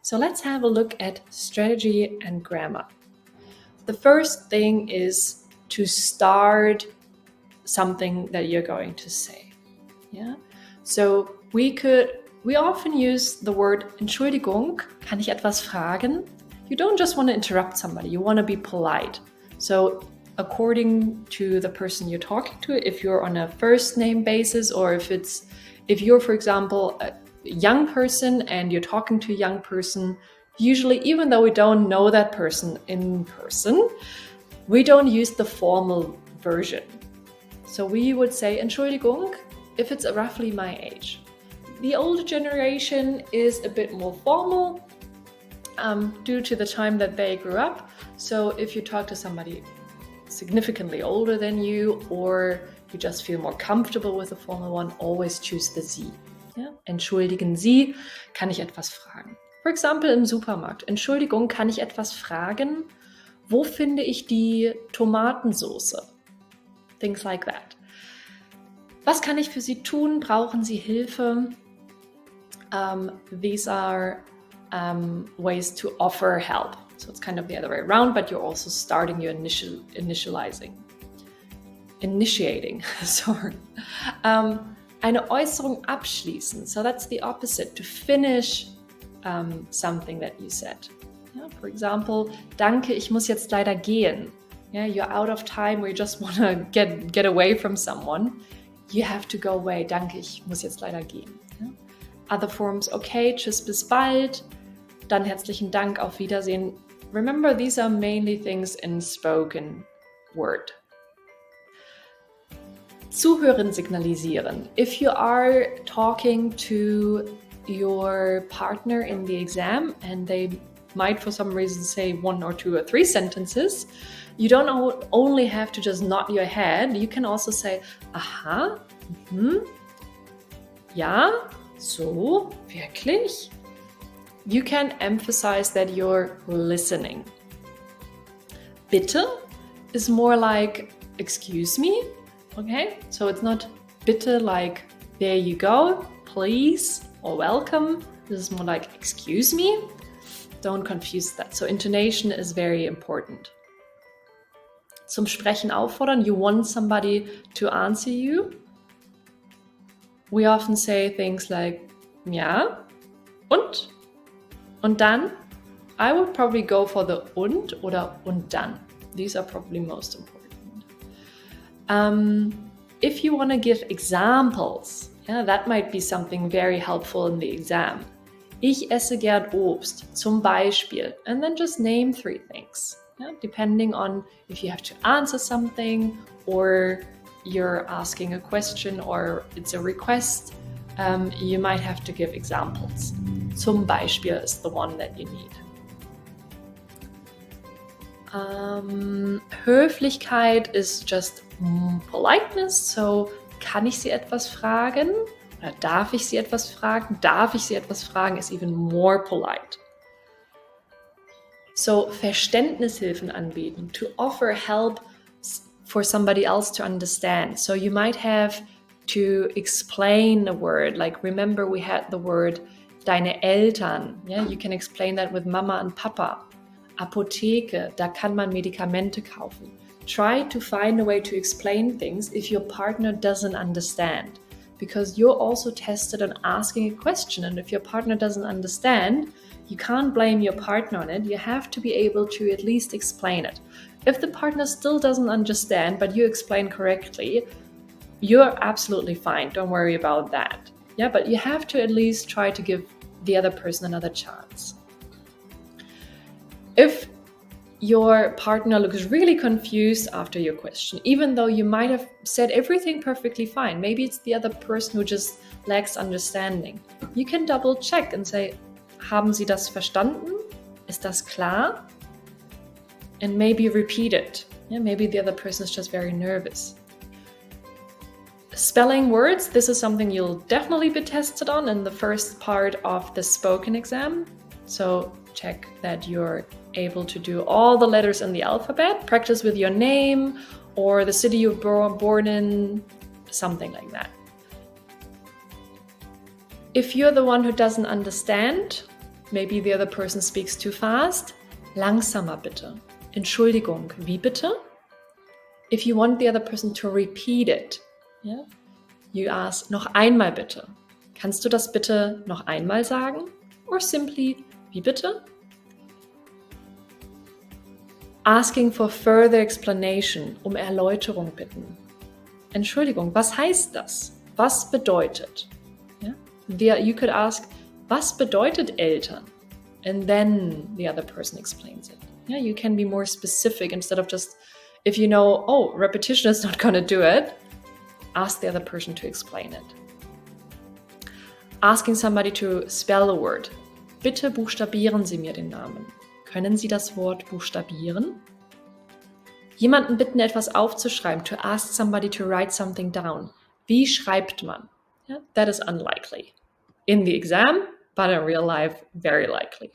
So let's have a look at strategy and grammar. The first thing is to start something that you're going to say. Yeah. So we often use the word Entschuldigung, kann ich etwas fragen? You don't just want to interrupt somebody, you want to be polite. So according to the person you're talking to, if you're on a first name basis, or if you're, for example, a young person and you're talking to a young person, usually, even though we don't know that person in person, we don't use the formal version. So we would say Entschuldigung if it's roughly my age. The older generation is a bit more formal due to the time that they grew up. So if you talk to somebody significantly older than you, or you just feel more comfortable with the formal one, always choose the Sie. Ja? Entschuldigen Sie, kann ich etwas fragen? For example, im Supermarkt. Entschuldigung, kann ich etwas fragen? Wo finde ich die Tomatensoße? Things like that. Was kann ich für Sie tun? Brauchen Sie Hilfe? These are ways to offer help. So it's kind of the other way around, but you're also starting your initiating. Sorry. Eine Äußerung abschließen. So that's the opposite, to finish something that you said. Yeah, for example, danke, ich muss jetzt leider gehen. Yeah, you're out of time, or you just want to get away from someone. You have to go away. Danke, ich muss jetzt leider gehen. Yeah? Other forms, okay, tschüss, bis bald. Dann herzlichen Dank, auf Wiedersehen. Remember, these are mainly things in spoken word. Zuhören signalisieren. If you are talking to your partner in the exam and they might for some reason say 1 or 2 or 3 sentences, you don't only have to just nod your head, you can also say, aha, ja, so, wirklich? You can emphasize that you're listening. Bitte is more like, excuse me, okay? So it's not bitte like, there you go, please, or welcome. This is more like, excuse me. Don't confuse that. So intonation is very important. Zum Sprechen auffordern, you want somebody to answer you. We often say things like, ja, und dann. I would probably go for the und oder und dann. These are probably most important. If you want to give examples, yeah, that might be something very helpful in the exam. Ich esse gern Obst, zum Beispiel, and then just name 3 things. Yeah, depending on if you have to answer something, or you're asking a question, or it's a request, you might have to give examples. Zum Beispiel is the one that you need. Höflichkeit is just politeness, so kann ich Sie etwas fragen? Oder darf ich Sie etwas fragen? Darf ich Sie etwas fragen is even more polite. So Verständnishilfen anbieten, to offer help for somebody else to understand. So you might have to explain a word, like remember we had the word deine Eltern. Yeah, you can explain that with Mama and Papa. Apotheke, da kann man Medikamente kaufen. Try to find a way to explain things if your partner doesn't understand, because you're also tested on asking a question, and if your partner doesn't understand, you can't blame your partner on it. You have to be able to at least explain it. If the partner still doesn't understand, but you explain correctly, you're absolutely fine. Don't worry about that. Yeah, but you have to at least try to give the other person another chance. If your partner looks really confused after your question, even though you might have said everything perfectly fine, maybe it's the other person who just lacks understanding, you can double check and say, haben Sie das verstanden? Ist das klar? And maybe repeat it. Yeah, maybe the other person is just very nervous. Spelling words, this is something you'll definitely be tested on in the first part of the spoken exam. So check that you're able to do all the letters in the alphabet. Practice with your name or the city you were born in, something like that. If you're the one who doesn't understand, Maybe the other person speaks too fast. Langsamer bitte. Entschuldigung, wie bitte? If you want the other person to repeat it, yeah, you ask, noch einmal bitte. Kannst du das bitte noch einmal sagen? Or simply, wie bitte? Asking for further explanation, um Erläuterung bitten. Entschuldigung, was heißt das? Was bedeutet? Yeah? You could ask, was bedeutet Eltern? And then the other person explains it. Yeah, you can be more specific instead of just, if you know, oh, repetition is not going to do it, ask the other person to explain it. Asking somebody to spell a word. Bitte buchstabieren Sie mir den Namen. Können Sie das Wort buchstabieren? Jemanden bitten, etwas aufzuschreiben. To ask somebody to write something down. Wie schreibt man? Yeah, that is unlikely. In the exam, but in real life, very likely.